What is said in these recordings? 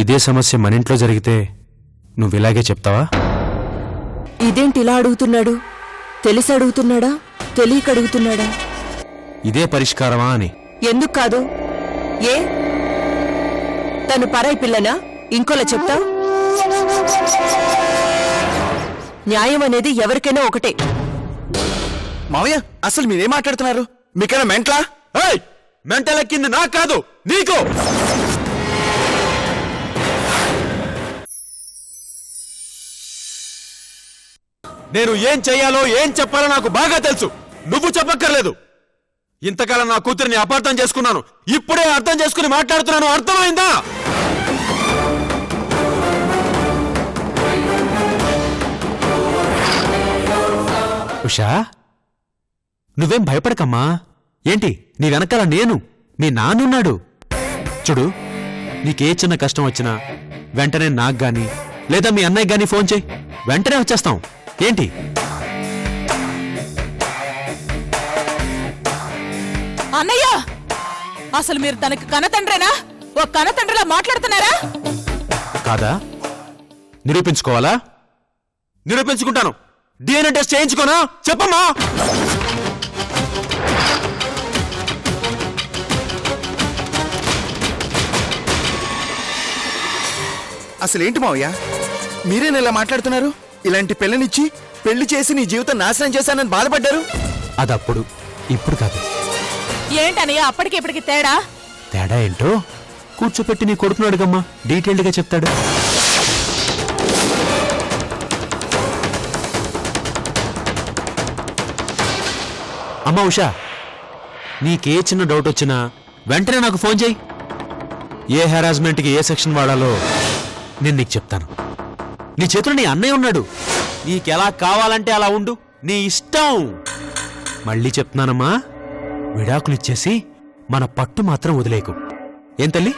ఇదే సమస్య మన ఇంట్లో జరిగితే నువ్విలాగే చెప్తావా? ఇదేంటి ఇలా అడుగుతున్నాడు? తెలిసి అడుగుతున్నాడా, తెలియక అడుగుతున్నాడా? ఇదే పరిష్కారమా అని. ఎందుకు కాదు? ఏ తను పరాయి పిల్లనా? ఇంకోలా చెప్తావు? న్యాయం అనేది ఎవరికైనా ఒకటే. మావయ్య, అసలు మీరేం మాట్లాడుతున్నారు? మీకైనా మెంట్లా? మెంటలెక్కింది నాకు కాదు, నీకు. నేను ఏం చెయ్యాలో ఏం చెప్పాలో నాకు బాగా తెలుసు. నువ్వు చెప్పక్కర్లేదు. ఇంతకాలం నా కూతురిని అపార్థం చేసుకున్నాను, ఇప్పుడే అర్థం చేసుకుని మాట్లాడుతున్నాను. అర్థమైందా? ఉషా, నువ్వేం భయపడకమ్మా. ఏంటి నీ వెనకాల నేను, మీ నాన్నున్నాడు. చూడు, నీకే చిన్న కష్టం వచ్చినా వెంటనే నాకు గాని లేదా మీ అన్నయ్య గాని ఫోన్ చేయి, వెంటనే వచ్చేస్తాం. ఏంటి? అన్నయ్య, అసలు మీరు తనకి కనతండ్రేనా? ఓ కనతండ్రిలా మాట్లాడుతున్నారా? కాదా? నిరూపించుకోవాలా? నిరూపించుకుంటాను. DNA టెస్ట్ చేయించుకోనా? చెప్పమ్మా. అసలేంటి మావయ్య, మీరేనా ఇలా మాట్లాడుతున్నారు? ఇలాంటి పిల్లనిచ్చి పెళ్లి చేసి నీ జీవితం నాశనం చేశానని బాధపడ్డారు. అదప్పుడు, ఇప్పుడు కాదు. ఏంటన్నయ్య అప్పటికి ఇప్పటికి తేడా? తేడా ఏంటో కూర్చోపెట్టి నీ కొడుకును అడుగమ్మా, డీటెయిల్డ్గా చెప్తాడు. అమ్మా ఉషా, నీకే చిన్న డౌట్ వచ్చినా వెంటనే నాకు ఫోన్ చేయి. ఏ హెరాస్మెంట్కి ఏ సెక్షన్ వాడాలో నేను నీకు చెప్తాను. నీ చేతిలో నీ అన్నయ్య ఉన్నాడు. నీకెలా కావాలంటే అలా ఉండు, నీ ఇష్టం. మళ్ళీ చెప్తున్నానమ్మా, విడాకులిచ్చేసి మన పట్టు మాత్రం వదిలేకు. ఏం తల్లి?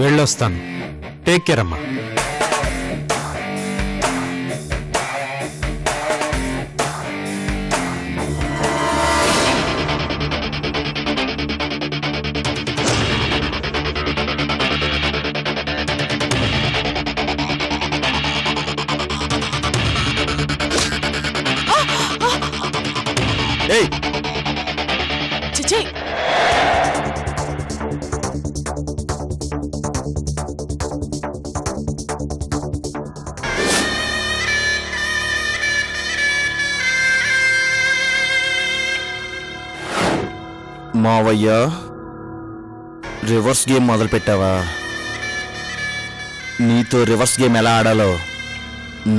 వెళ్ళొస్తాను. టేక్ కేర్ అమ్మా. ఏయ్, చిచి, మావయ్య, రివర్స్ గేమ్ మొదలు పెట్టావా? నీతో రివర్స్ గేమ్ ఎలా ఆడాలో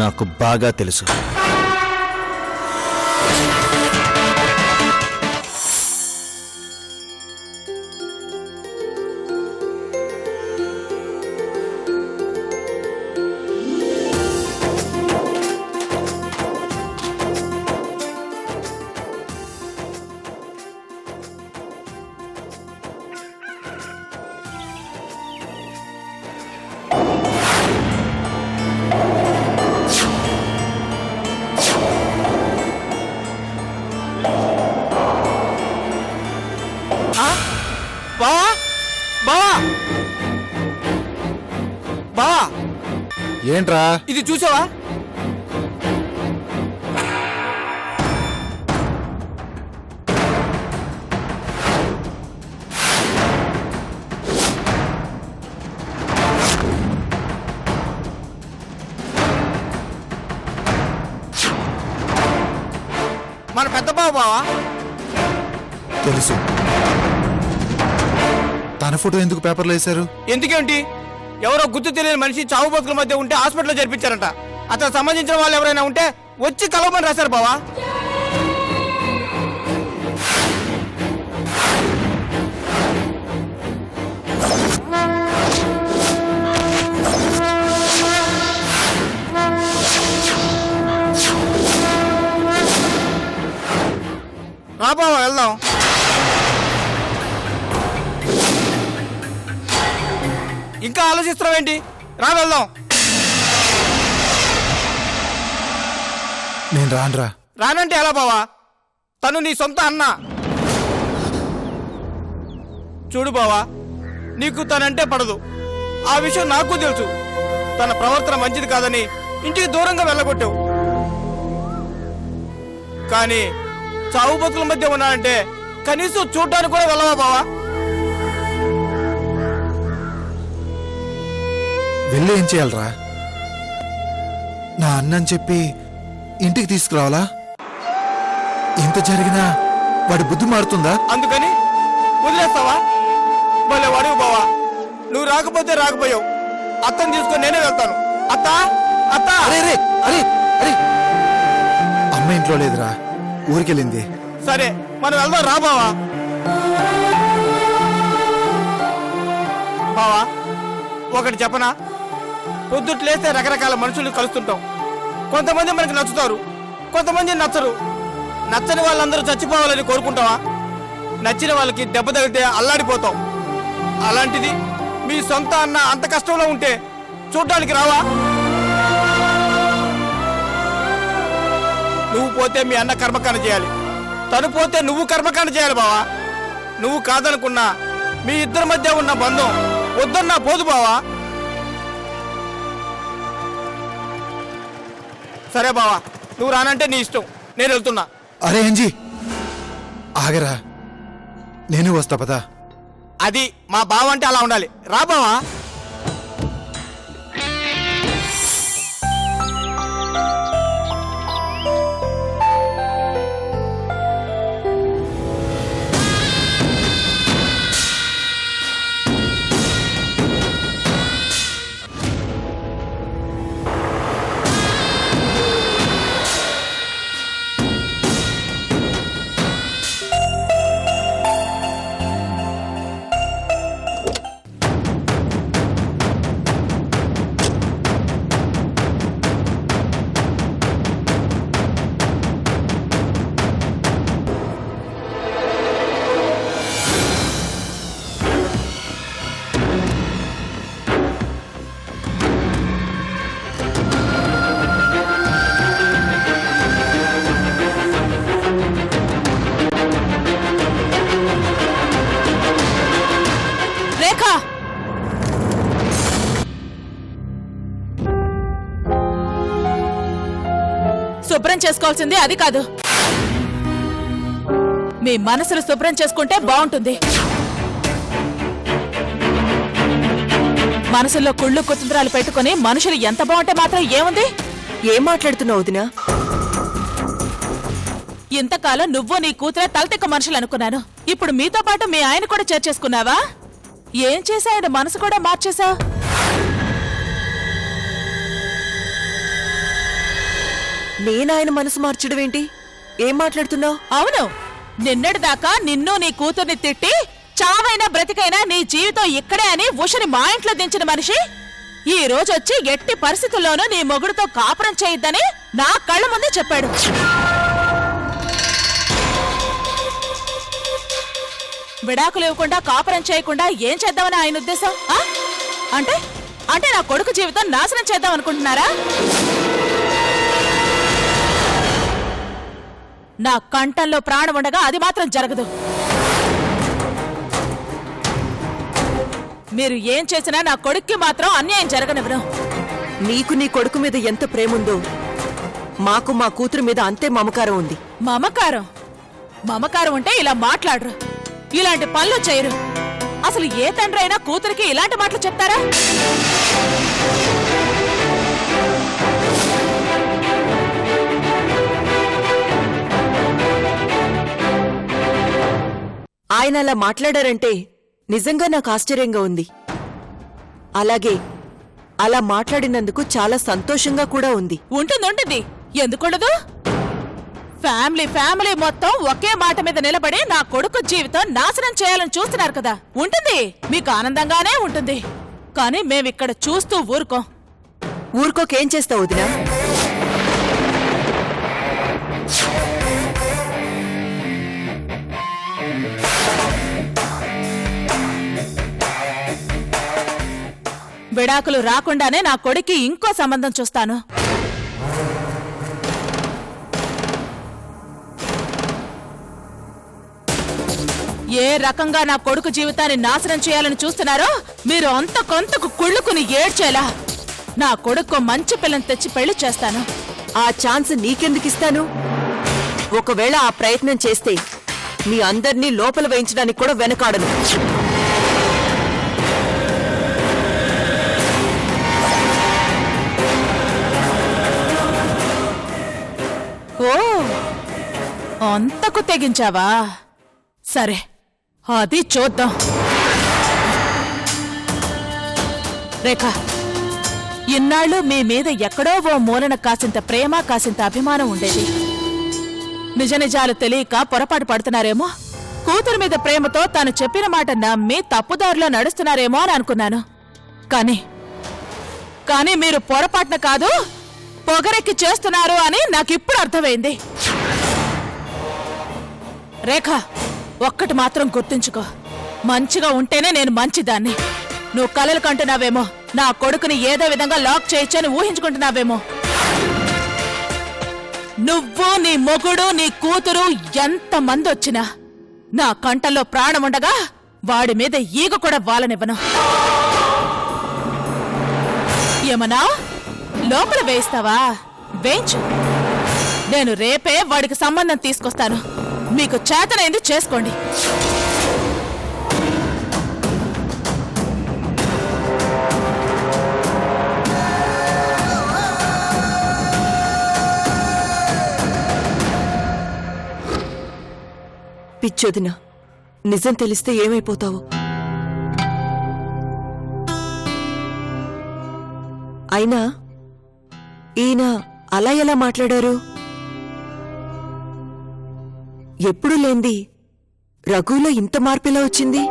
నాకు బాగా తెలుసు. బావా, బావా, బావా, ఏంట్రా? ఇది చూసావా? మన పెద్ద బావ బావా. తెలుసు. తన ఫోటో ఎందుకు పేపర్లో వేశారు? ఎందుకేంటి? ఎవరో గుర్తు తెలియని మనిషి చావు బతుకుల మధ్య ఉంటే హాస్పిటల్లో జరిపించారంట. అతను సంబంధించిన వాళ్ళు ఎవరైనా ఉంటే వచ్చి కలవమని రాశారు బావా. రా బావా, వెళ్దాం. ఇంకా ఆలోచిస్తున్నావు ఏంటి? రా వెళ్దాం. నేను రానురా. రానంటే ఎలా బావా? తను నీ సొంత అన్న. చూడు బావా, నీకు తనంటే పడదు, ఆ విషయం నాకు తెలుసు. తన ప్రవర్తన మంచిది కాదని ఇంటికి దూరంగా వెళ్ళగొట్టావు. కానీ చావు బతుకుల మధ్య ఉన్నానంటే కనీసం చూడటానికి కూడా వెళ్ళవా బావా? వెళ్ళి ఏం చేయాలరా? నా అన్నని చెప్పి ఇంటికి తీసుకురావాలా? ఇంత జరిగినా వాడి బుద్ధి మారుతుందా? అందుకని వదిలేస్తావా? భలే వాడివి బావా, నువ్వు రాకపోతే రాకపోయావు. అత్తని తీసుకొని నేనే వెళ్తాను. అత్త అత్త. అరే అరే అరే అరే, అమ్మ ఇంట్లో లేదురా, ఊరికెళ్ళింది. సరే మనం వెళ్దాం రా బావా. బావా ఒకటి చెప్పనా, పొద్దుట్లేస్తే రకరకాల మనుషులు కలుస్తుంటాం. కొంతమంది మనకి నచ్చుతారు, కొంతమంది నచ్చరు. నచ్చని వాళ్ళందరూ చచ్చిపోవాలని కోరుకుంటావా? నచ్చిన వాళ్ళకి దెబ్బ తగిలితే అల్లాడిపోతాం. అలాంటిది మీ సొంత అన్న అంత కష్టంలో ఉంటే చూడ్డానికి రావా? నువ్వు పోతే మీ అన్న కర్మకాండ చేయాలి, తను పోతే నువ్వు కర్మకాండ చేయాలి బావా. నువ్వు కాదనుకున్నా మీ ఇద్దరి మధ్య ఉన్న బంధం వద్దన్నా పోదు బావా. సరే బావా, నువ్వు రానంటే నీ ఇష్టం, నేను వెళ్తున్నా. అరే అంజీ, ఆగరా, నేను వస్తా పదా. అది మా బావ అంటే అలా ఉండాలి. రా బావా. రేఖ, శుభ్రం చేసుకోవాల్సింది అది కాదు, మీ మనసులు శుభ్రం చేసుకుంటే బాగుంటుంది. మనసుల్లో కుళ్ళు కుతంత్రాలు పెట్టుకుని మనుషులు ఎంత బాగుంటే మాత్రం ఏముంది? ఏం మాట్లాడుతున్నావు వదినా? ఇంతకాలం నువ్వు నీ కూతురే తలతిక్క మనుషులు అనుకున్నాను. ఇప్పుడు మీతో పాటు మీ ఆయన కూడా చేర్చేసుకున్నావా? ఏం చేసా ఆయన మనసు కూడా మార్చేశా? నేనాయన మనసు మార్చడం ఏంటి? ఏం మాట్లాడుతున్నావు? అవును, నిన్నటిదాకా నిన్ను నీ కూతుర్ని తిట్టి చావైనా బ్రతికైనా నీ జీవితం ఇక్కడే అని ఉషని మా ఇంట్లో దించిన మనిషి ఈ రోజు వచ్చి ఎట్టి పరిస్థితుల్లోనూ నీ మొగుడుతో కాపురం చేయొద్దని నా కళ్ళ ముందే చెప్పాడు. విడాకులు ఇవ్వకుండా కాపురం చేయకుండా ఏం చేద్దామని ఆయన ఉద్దేశం? అంటే అంటే నా కొడుకు జీవితం నాశనం చేద్దాం అనుకుంటున్నారా? నా కంఠంలో ప్రాణం ఉండగా అది మాత్రం జరగదు. మీరు ఏం చేసినా నా కొడుక్కి మాత్రం అన్యాయం జరగనివ్వను. నీకు నీ కొడుకు మీద ఎంత ప్రేముందో మాకు మా కూతురు మీద అంతే మమకారం ఉంది. మమకారం మమకారం ఉంటే ఇలా మాట్లాడరు, ఇలాంటి పనులు చేయరు. అసలు ఏ తండ్రి అయినా కూతురికి ఇలాంటి మాటలు చెప్తారా? ఆయన అలా మాట్లాడారంటే నిజంగా నాకు ఆశ్చర్యంగా ఉంది. అలాగే అలా మాట్లాడినందుకు చాలా సంతోషంగా కూడా ఉంది. ఉంటుంది, ఎందుకుండదు? ఫ్యామిలీ మొత్తం ఒకే మాట మీద నిలబడి నా కొడుకు జీవితం నాశనం చేయాలని చూస్తున్నారు కదా, ఉంటుంది, మీకు ఆనందంగానే ఉంటుంది. కానీ మేమిక్కడ చూస్తూ ఊరుకోకేం చేస్తావు వదినా? విడాకులు రాకుండానే నా కొడుక్కి ఇంకో సంబంధం చూస్తాను. ఏ రకంగా నా కొడుకు జీవితాన్ని నాశనం చేయాలని చూస్తున్నారో మీరు అంత కొంతకు కుళ్ళుకుని ఏడ్చేలా నా కొడుకు మంచి పిల్లని తెచ్చి పెళ్లి చేస్తాను. ఆ ఛాన్స్ నీకెందుకిస్తాను? ఒకవేళ ఆ ప్రయత్నం చేస్తే మీ అందర్నీ లోపల వేయించడానికి కూడా వెనకాడను. ఓ అంతకు తెగించావా? సరే, అది చూద్దాం. రేఖ, ఇన్నాళ్ళు మీ మీద ఎక్కడో ఓ మూలన కాసింత ప్రేమ, కాసింత అభిమానం ఉండేది. నిజ నిజాలు తెలియక పొరపాటు పడుతున్నారేమో, కూతురు మీద ప్రేమతో తాను చెప్పిన మాట నమ్మి తప్పుదారిలో నడుస్తున్నారేమో అని అనుకున్నాను. కానీ మీరు పొరపాటున కాదు, పొగరెక్కి చేస్తున్నారు అని నాకిప్పుడు అర్థమైంది. రేఖ, ఒక్కటి మాత్రం గుర్తుంచుకో, మంచిగా ఉంటేనే నేను మంచిదాన్ని. నువ్వు కలలు కంటున్నావేమో, నా కొడుకుని ఏదో విధంగా లాక్ చేయొచ్చని ఊహించుకుంటున్నావేమో. నువ్వు, నీ మొగుడు, నీ కూతురు ఎంతమంది వచ్చినా నా కంటల్లో ప్రాణముండగా వాడి మీద ఈగ కూడా వాలనివ్వను. ఏమన్నా లోపల వేయిస్తావా? వేయించు. నేను రేపే వాడికి సంబంధం తీసుకొస్తాను. మీకు చేతనైంది చేసుకోండి. పిచ్చొదిన, నిజం తెలిస్తే ఏమైపోతావు? అయినా ఈయన అలా ఎలా మాట్లాడారు? ఎప్పుడు లేంది రఘులో ఇంత మార్పెలా వచ్చింది?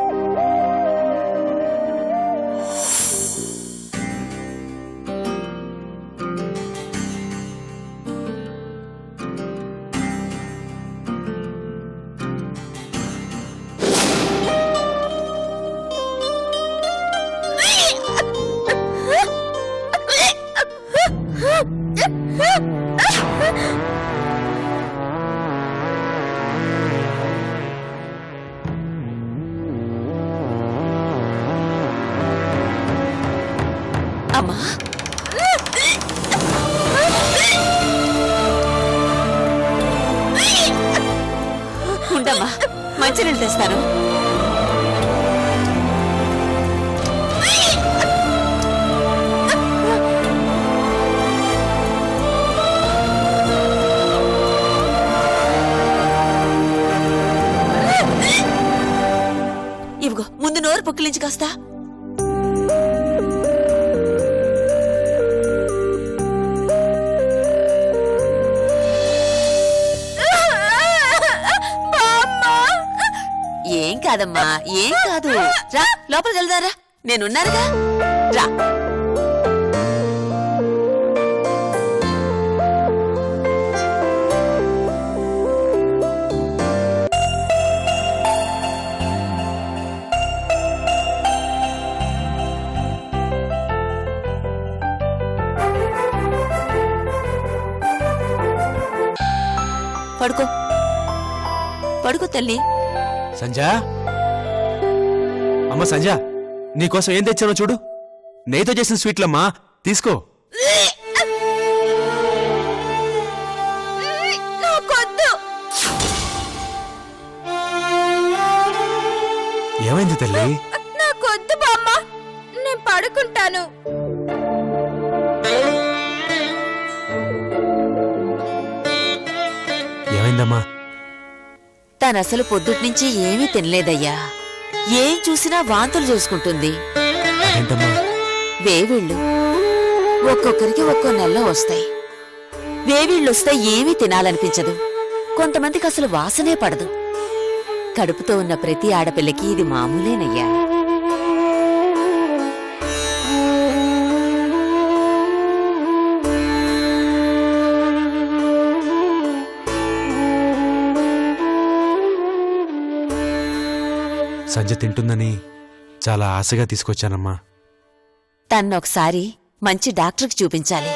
అమ్మా, ఉండమ్మా, మంచినీళ్ళు తెస్తాను. ఇవిగో, ముందు నోరు పుక్కిలించి కాస్తా. ఏం కాదమ్మా, ఏం కాదు. రా, లోపలికి వెళ్దారా, నేనున్నానుగా. రా. పడుకో, పడుకో తల్లి. సంజా, అమ్మ సంజా, నీకోసం ఏం తెచ్చానో చూడు. నెయ్యితో చేసిన స్వీట్లమ్మా, తీసుకో. ఏమైంది తల్లి? నాకొద్దు బామ్మ, నేను పడుకుంటాను. ఏమైందమ్మా? తనసలు పొద్దుట్నుంచి ఏమీ తినలేదయ్యా. ఏం చూసినా వాంతులు చేసుకుంటుంది. ఏంటమ్మా? వేవిళ్ళు ఒక్కొక్కరికి ఒక్కో నెలలో వస్తాయి. వేవిళ్ళొస్తే ఏమీ తినాలనిపించదు. కొంతమందికి అసలు వాసనే పడదు. కడుపుతో ఉన్న ప్రతి ఆడపిల్లకి ఇది మామూలేనయ్యా. సంజ తింటుందని చాలా ఆశగా తీసుకొచ్చానమ్మా. తన్నొకసారి మంచి డాక్టర్కి చూపించాలి.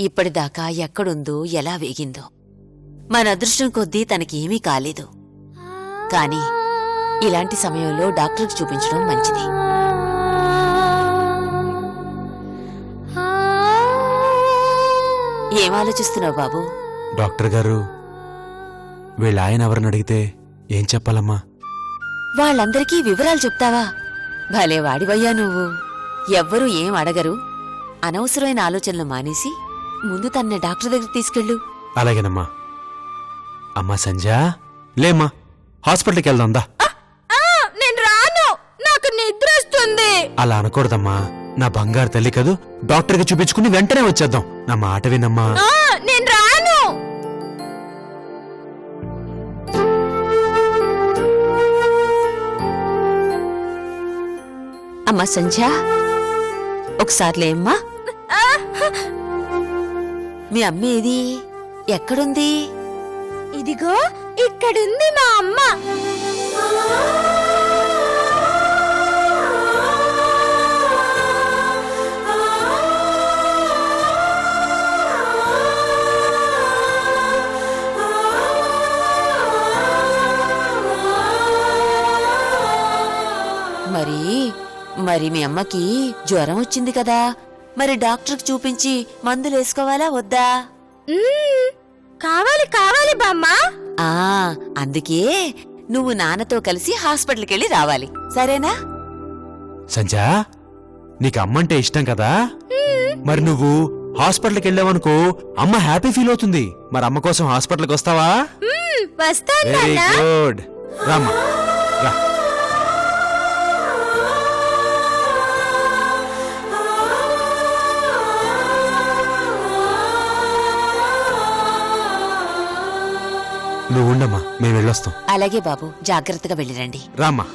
ఇప్పటిదాకా ఎక్కడుందో ఎలా వేగిందో. మన అదృష్టం కొద్దీ తనకేమీ కాలేదు. కాని ఇలాంటి సమయంలో డాక్టర్కి చూపించడం మంచిది. ఏం ఆలోచిస్తున్నావు బాబు? డాక్టర్ గారు, వీళ్ళ ఆయన ఎవరిని అడిగితే ఏం చెప్పాలమ్మా? వాళ్ళందరికీ వివరాలు చెప్తావా? భలే వాడివయ్యా నువ్వు. ఎవ్వరూ ఏం అడగరు. అనవసరమైన ఆలోచనలు మానేసి ముందు తన డాక్టర్ దగ్గరికి తీసుకెళ్ళు. అలాగేనమ్మా. అమ్మా సంజా, లేమ్మా, హాస్పిటల్కి వెళ్దాందా. నేను రాను, నాకు నిద్ర వస్తుంది. అలా అనకూడదమ్మా, నా బంగారు తల్లి కదూ. డాక్టర్కి చూపించుకుని వెంటనే వచ్చేద్దాం. నా మాట వినమ్మా. నేను రాను. అమ్మా సంధ్య, ఒకసారి లేమ్మా. మీ అమ్మ ఏది? ఎక్కడుంది? ఇదిగో ఇక్కడుంది మా అమ్మ. మరి మీ అమ్మకి జ్వరం వచ్చింది కదా, మరి డాక్టర్కి చూపించి మందులేసుకోవాలా వద్దా? కావాలి కావాలి బామ్మ. అందుకే నువ్వు నాన్నతో కలిసి హాస్పిటల్కి వెళ్ళి రావాలి, సరేనా? సంజా, నీకు అమ్మంటే ఇష్టం కదా, మరి నువ్వు హాస్పిటల్కి వెళ్ళావనుకో అమ్మ హ్యాపీ ఫీల్ అవుతుంది. మరి అమ్మ కోసం హాస్పిటల్కి వస్తావా? వస్తాను. వెరీ గుడ్, రామ్మా రా. నువ్వు ఉండమ్మా, మేము వెళ్ళొస్తాం. అలాగే బాబు, జాగ్రత్తగా వెళ్ళిరండి. రామ్మా.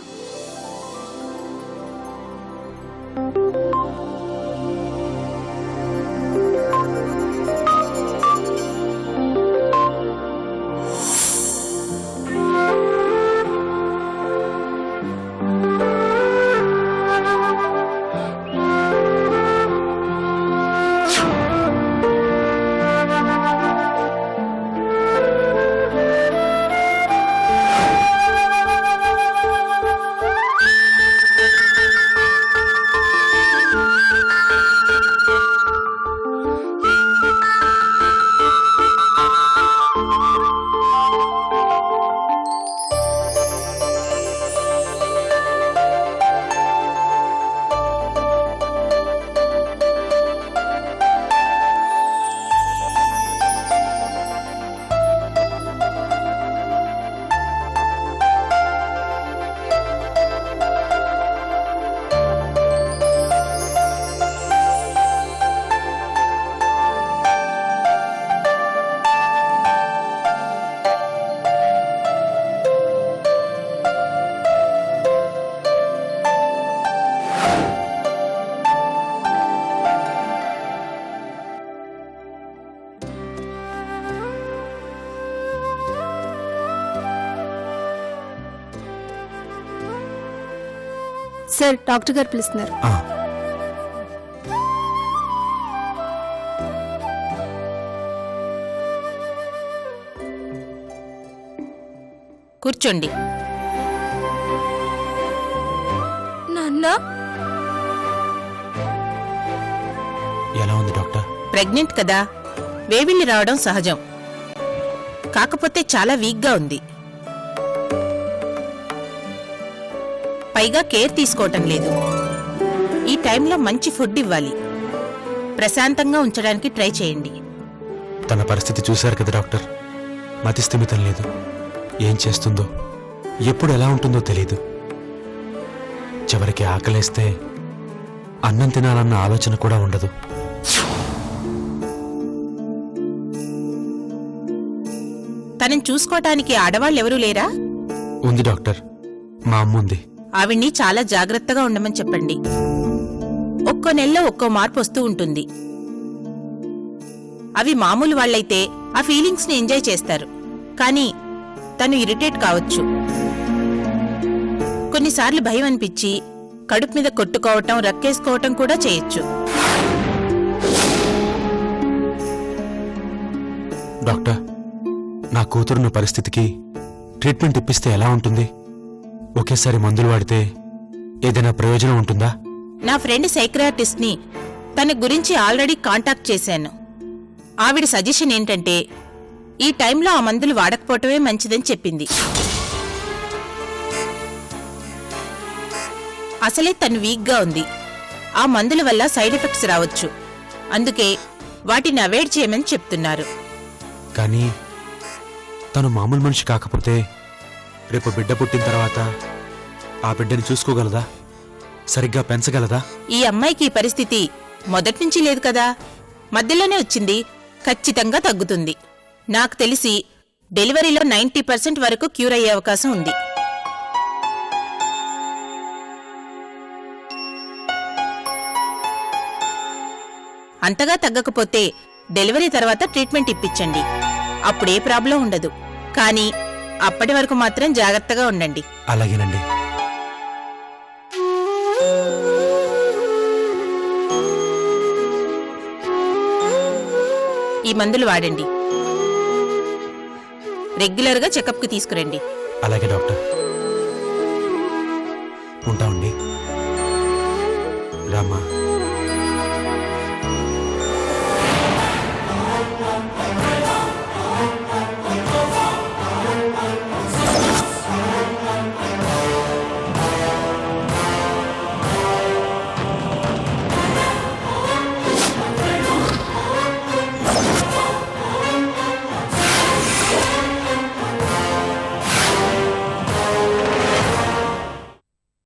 సార్, డాక్టర్ గారు పిలుస్తున్నారు. కూర్చోండి. నాన్న, ఎలా ఉంది డాక్టర్? ప్రెగ్నెంట్ కదా, వేవిళ్ళి రావడం సహజం. కాకపోతే చాలా వీక్గా ఉంది. పైగా కేర్ తీసుకోవటం లేదు. ఈ టైంలో మంచి ఫుడ్ ఇవ్వాలి. ప్రశాంతంగా ఉంచడానికి ట్రై చేయండి. తన పరిస్థితి చూశారు కదా డాక్టర్, మతి స్థిమితం లేదు. ఏం చేస్తుందో, ఎప్పుడు ఎలా ఉంటుందో తెలీదు. చివరికి ఆకలేస్తే అన్నం తినాలన్న ఆలోచన కూడా ఉండదు. తనని చూసుకోవటానికి ఆడవాళ్ళెవరూ లేరా? ఉంది డాక్టర్, మా అమ్మ ఉంది. ఆవిడ్ని చాలా జాగ్రత్తగా ఉండమని చెప్పండి. ఒక్కో నెలలో ఒక్కో మార్పు వస్తూ ఉంటుంది. అవి మామూలు వాళ్ళైతే ఆ ఫీలింగ్స్ ని ఎంజాయ్ చేస్తారు. కానీ తను ఇరిటేట్ కావచ్చు. కొన్నిసార్లు భయం అనిపించి కడుపు మీద కొట్టుకోవటం, రక్కేసుకోవటం కూడా చేయొచ్చు. డాక్టర్, నా కూతురున్న పరిస్థితికి ట్రీట్మెంట్ ఇప్పిస్తే ఎలా ఉంటుంది? ఒకేసారి మందులు వాడితే ఏదైనా ప్రయోజనం ఉంటుందా? నా ఫ్రెండ్ సైక్రియాటిస్ట్ ని తన గురించి ఆల్రెడీ కాంటాక్ట్ చేశాను. ఆవిడ సజెషన్ ఏంటంటే ఈ టైంలో ఆ మందులు వాడకపోవటమే మంచిదని చెప్పింది. అసలే తను వీక్గా ఉంది. ఆ మందుల వల్ల సైడ్ ఎఫెక్ట్స్ రావచ్చు. అందుకే వాటిని అవాయిడ్ చేయమని చెప్తున్నారు. కానీ తను మామూలు మనిషి కాకపోతే రేపు బిడ్డ పుట్టిన తర్వాత ఆ బిడ్డని చూసుకోగలదా? సరిగ్గా పెంచగలదా? ఈ అమ్మాయికి ఈ పరిస్థితి మొదట్నుంచి లేదు కదా, మధ్యలోనే వచ్చింది. ఖచ్చితంగా తగ్గుతుంది. నాకు తెలిసి డెలివరీలో 90% వరకు క్యూర్ అయ్యే అవకాశం ఉంది. అంతగా తగ్గకపోతే డెలివరీ తర్వాత ట్రీట్మెంట్ ఇప్పించండి. అప్పుడే ప్రాబ్లం ఉండదు. కానీ అప్పటి వరకు మాత్రం జాగ్రత్తగా ఉండండి. అలాగేనండి. ఈ మందులు వాడండి. రెగ్యులర్గా చెకప్కి తీసుకురండి. అలాగే డాక్టర్. ఉంటామండి. రామ్మా.